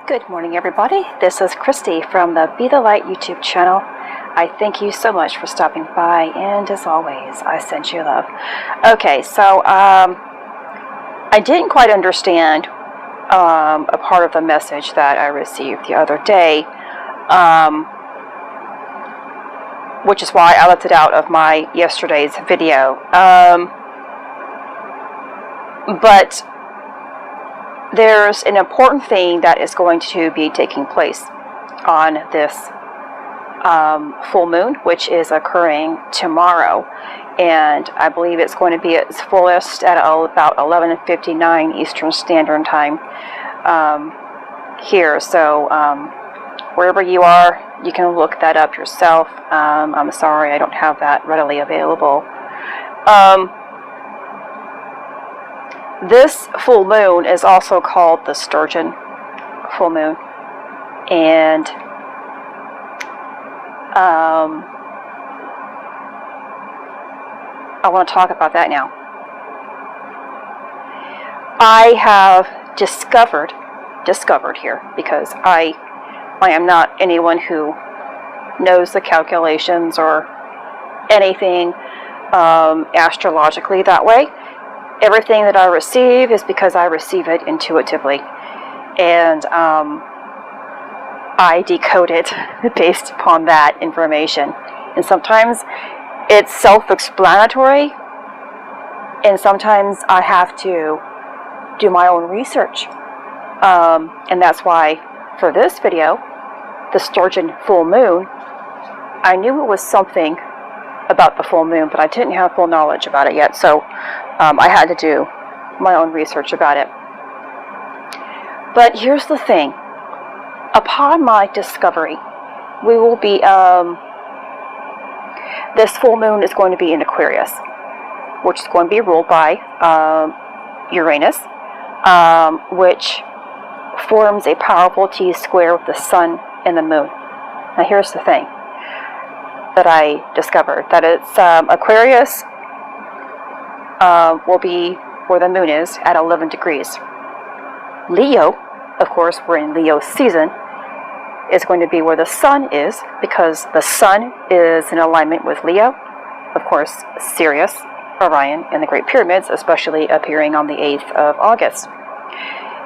Good morning, everybody. This is Christy from the Be the Light YouTube channel. I thank you so much for stopping by, and as always, I send you love. Okay, so I didn't quite understand a part of the message that I received the other day, which is why I left it out of my yesterday's video. But there's an important thing that is going to be taking place on this full moon, which is occurring tomorrow, and I believe it's going to be at its fullest at about 11:59 Eastern Standard Time here. So wherever you are, you can look that up yourself. I'm sorry I don't have that readily available. This full moon is also called the Sturgeon full moon, and I want to talk about that now. I have discovered here, because I am not anyone who knows the calculations or anything astrologically that way. Everything that I receive is because I receive it intuitively, and I decode it based upon that information. And sometimes it's self-explanatory, and sometimes I have to do my own research. And that's why for this video, the Sturgeon full moon, I knew it was something about the full moon, but I didn't have full knowledge about it yet, so I had to do my own research about it. But here's the thing. Upon my discovery, we will be, this full moon is going to be in Aquarius, which is going to be ruled by Uranus, which forms a powerful T-square with the sun and the moon. Now here's the thing that I discovered, that it's Aquarius will be where the moon is at 11 degrees. Leo, of course, we're in Leo season, is going to be where the sun is, because the sun is in alignment with Leo. Of course, Sirius, Orion, and the Great Pyramids, especially appearing on the 8th of August.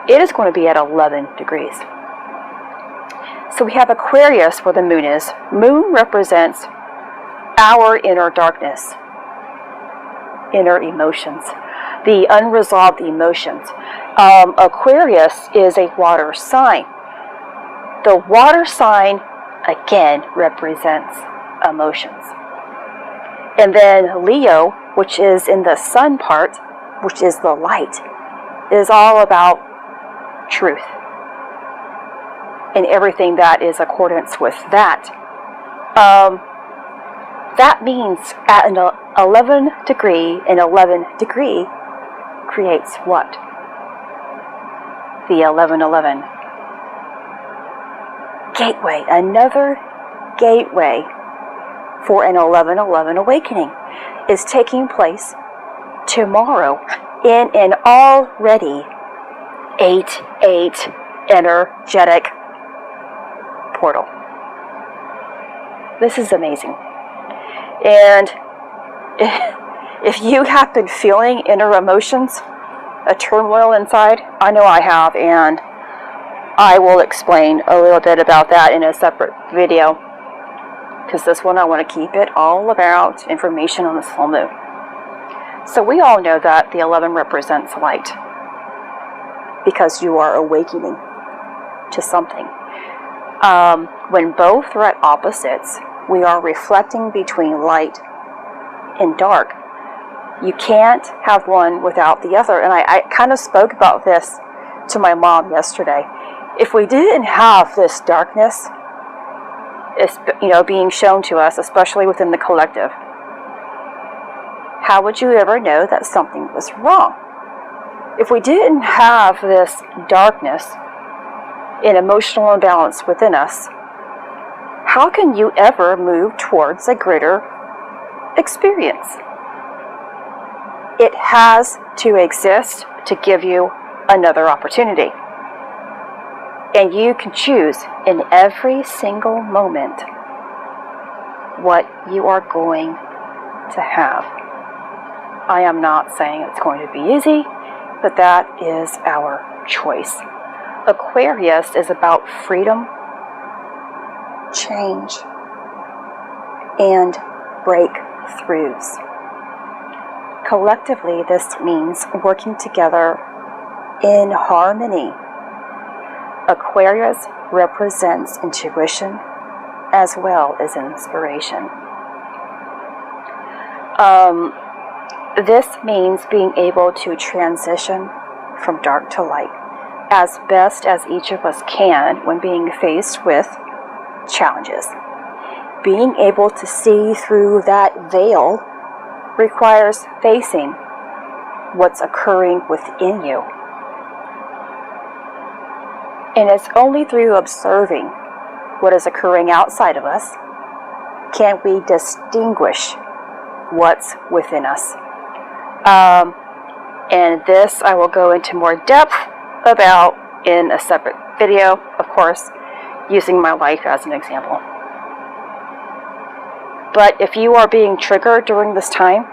It is going to be at 11 degrees. So we have Aquarius where the moon is. Moon represents our inner darkness, inner emotions, the unresolved emotions. Aquarius is a water sign. The water sign, again, represents emotions. And then Leo, which is in the sun part, which is the light, is all about truth and everything that is accordance with that. That means at an 11 degree, an 11 degree creates what? The 1111. Gateway, another gateway for an 1111 awakening is taking place tomorrow in an already 8/8 energetic portal. This is amazing. And if you have been feeling inner emotions, a turmoil inside, I know I have, and I will explain a little bit about that in a separate video, because this one I want to keep it all about information on this full moon. So we all know that the 11 represents light, because you are awakening to something. When both are at opposites, we are reflecting between light and dark. You can't have one without the other. And I kind of spoke about this to my mom yesterday. If we didn't have this darkness, it's, being shown to us, especially within the collective, how would you ever know that something was wrong? If we didn't have this darkness and emotional imbalance within us, how can you ever move towards a greater experience? It has to exist to give you another opportunity. And you can choose in every single moment what you are going to have. I am not saying it's going to be easy, but that is our choice. Aquarius is about freedom, change, and breakthroughs. Collectively, this means working together in harmony. Aquarius represents intuition as well as inspiration. This means being able to transition from dark to light as best as each of us can when being faced with challenges. Being able to see through that veil requires facing what's occurring within you. And it's only through observing what is occurring outside of us can we distinguish what's within us. And this I will go into more depth about in a separate video, of course, using my life as an example. But if you are being triggered during this time,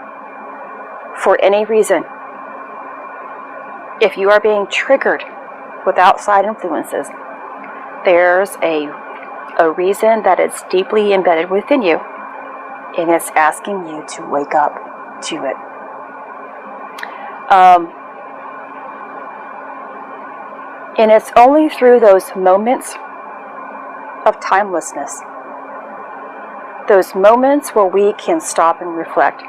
for any reason, if you are being triggered with outside influences, there's a reason that it's deeply embedded within you, and it's asking you to wake up to it. And it's only through those moments of timelessness, those moments where we can stop and reflect,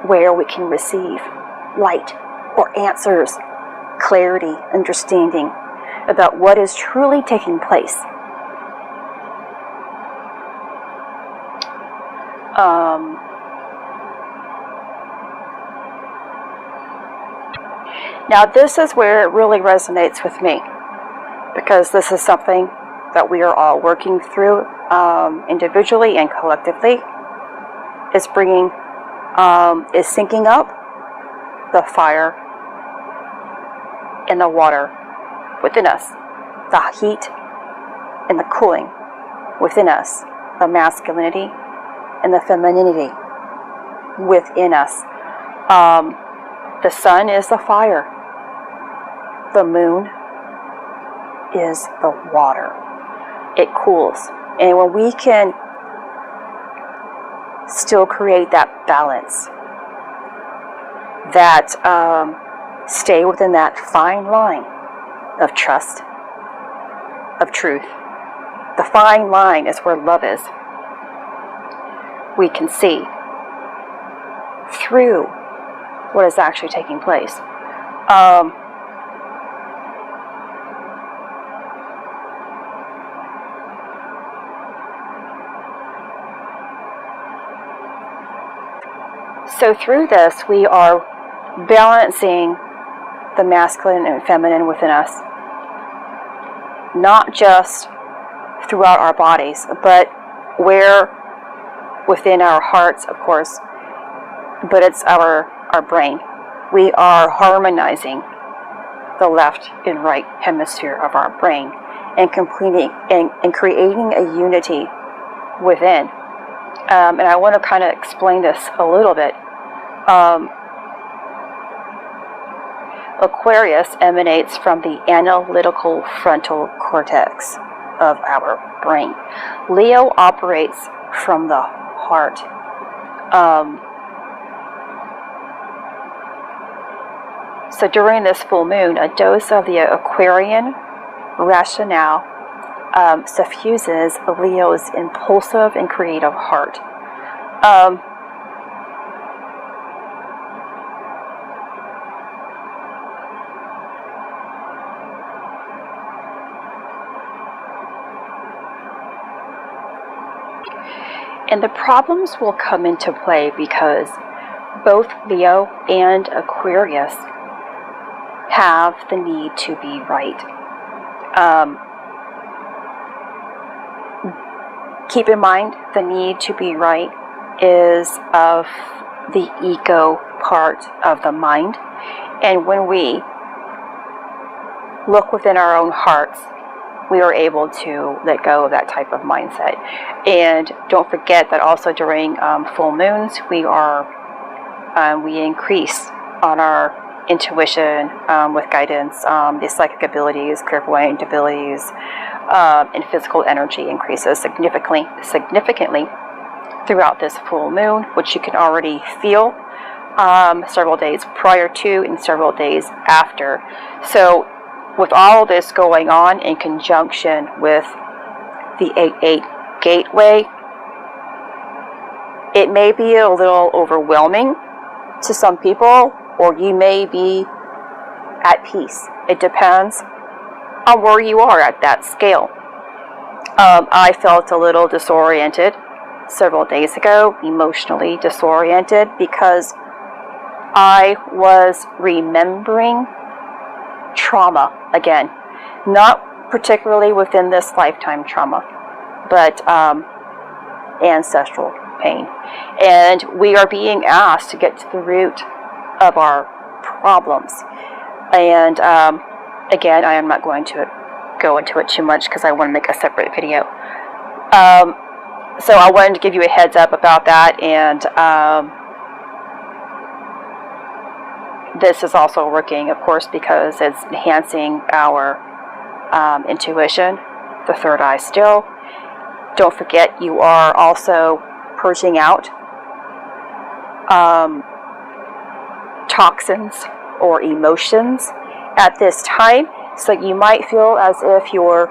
where we can receive light or answers, clarity, understanding about what is truly taking place. Now this is where it really resonates with me, because this is something that we are all working through individually and collectively. Is bringing, is syncing up the fire and the water within us, the heat and the cooling within us, the masculinity and the femininity within us. The sun is the fire. The moon is the water. It cools. And when we can still create that balance, that stay within that fine line of trust, of truth. The fine line is where love is. We can see through what is actually taking place. So through this, we are balancing the masculine and feminine within us, not just throughout our bodies, but where within our hearts, of course, but it's our brain. We are harmonizing the left and right hemisphere of our brain and completing and creating a unity within. And I want to kind of explain this a little bit. Aquarius emanates from the analytical frontal cortex of our brain. Leo operates from the heart. So during this full moon, a dose of the Aquarian rationale suffuses Leo's impulsive and creative heart. And the problems will come into play because both Leo and Aquarius have the need to be right. Keep in mind, the need to be right is of the ego part of the mind. And when we look within our own hearts, we are able to let go of that type of mindset. And don't forget that also during full moons, we increase on our intuition with guidance, the psychic abilities, clairvoyant abilities, and physical energy increases significantly throughout this full moon, which you can already feel several days prior to and several days after. So with all this going on in conjunction with the 8-8 gateway, it may be a little overwhelming to some people, or you may be at peace. It depends on where you are at that scale. I felt a little disoriented several days ago, emotionally disoriented, because I was remembering trauma again. Not particularly within this lifetime trauma, but ancestral pain. And we are being asked to get to the root of our problems. And again, I am not going to go into it too much because I want to make a separate video. So I wanted to give you a heads up about that, and this is also working, of course, because it's enhancing our intuition, the third eye still. Don't forget, you are also purging out toxins or emotions at this time. So you might feel as if your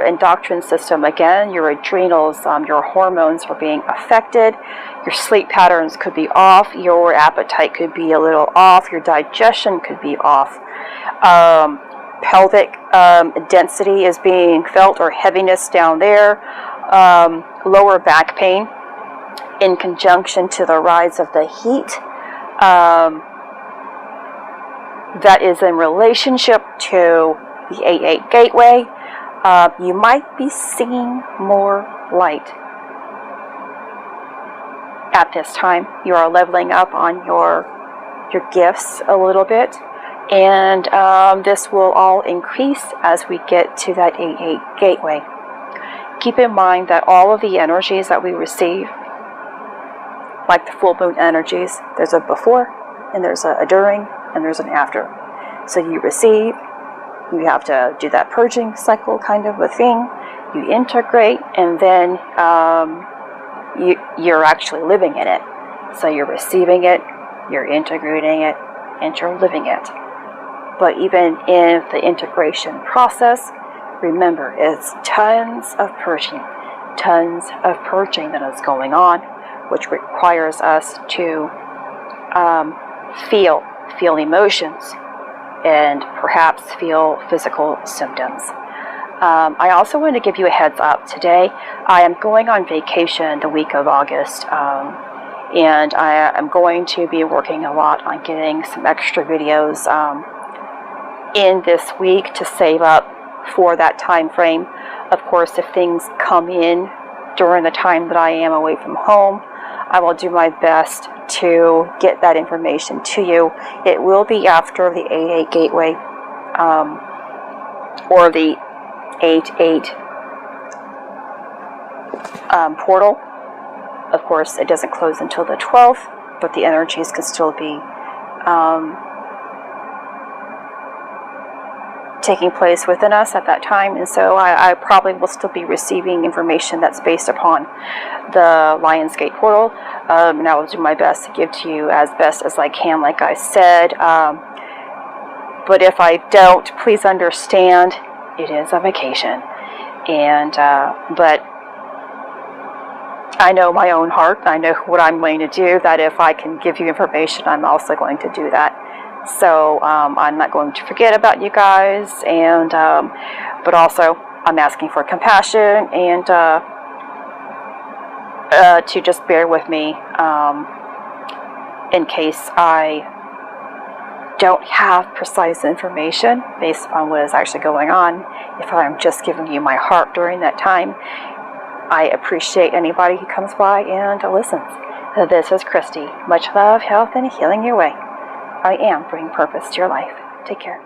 endocrine system, again, your adrenals, your hormones are being affected. Your sleep patterns could be off. Your appetite could be a little off. Your digestion could be off. Pelvic density is being felt, or heaviness down there. Lower back pain in conjunction to the rise of the heat. That is in relationship to the 8-8 gateway. You might be seeing more light at this time. You are leveling up on your gifts a little bit, and this will all increase as we get to that 8-8 gateway. Keep in mind that all of the energies that we receive, like the full moon energies, there's a before, and there's a during, and there's an after. So you receive, you have to do that purging cycle kind of a thing, you integrate, and then you're actually living in it. So you're receiving it, you're integrating it, and you're living it. But even in the integration process, remember, it's tons of purging that is going on, which requires us to feel emotions and perhaps feel physical symptoms. I also want to give you a heads up today. I am going on vacation the week of August, and I am going to be working a lot on getting some extra videos in this week to save up for that time frame. Of course, if things come in during the time that I am away from home, I will do my best to get that information to you. It will be after the 8-8 gateway, or the 8-8 portal. Of course, it doesn't close until the 12th, but the energies can still be taking place within us at that time, and so I probably will still be receiving information that's based upon the lionsgate portal, and I will do my best to give to you as best as I can, like I said, but if I don't, please understand, it is a vacation, and but I know my own heart, I know what I'm going to do, that if I can give you information, I'm also going to do that. So I'm not going to forget about you guys, and but also I'm asking for compassion, and to just bear with me in case I don't have precise information based on what is actually going on. If I'm just giving you my heart during that time, I appreciate anybody who comes by and listens. This is Christy. Much love, health, and healing your way. I am bringing purpose to your life. Take care.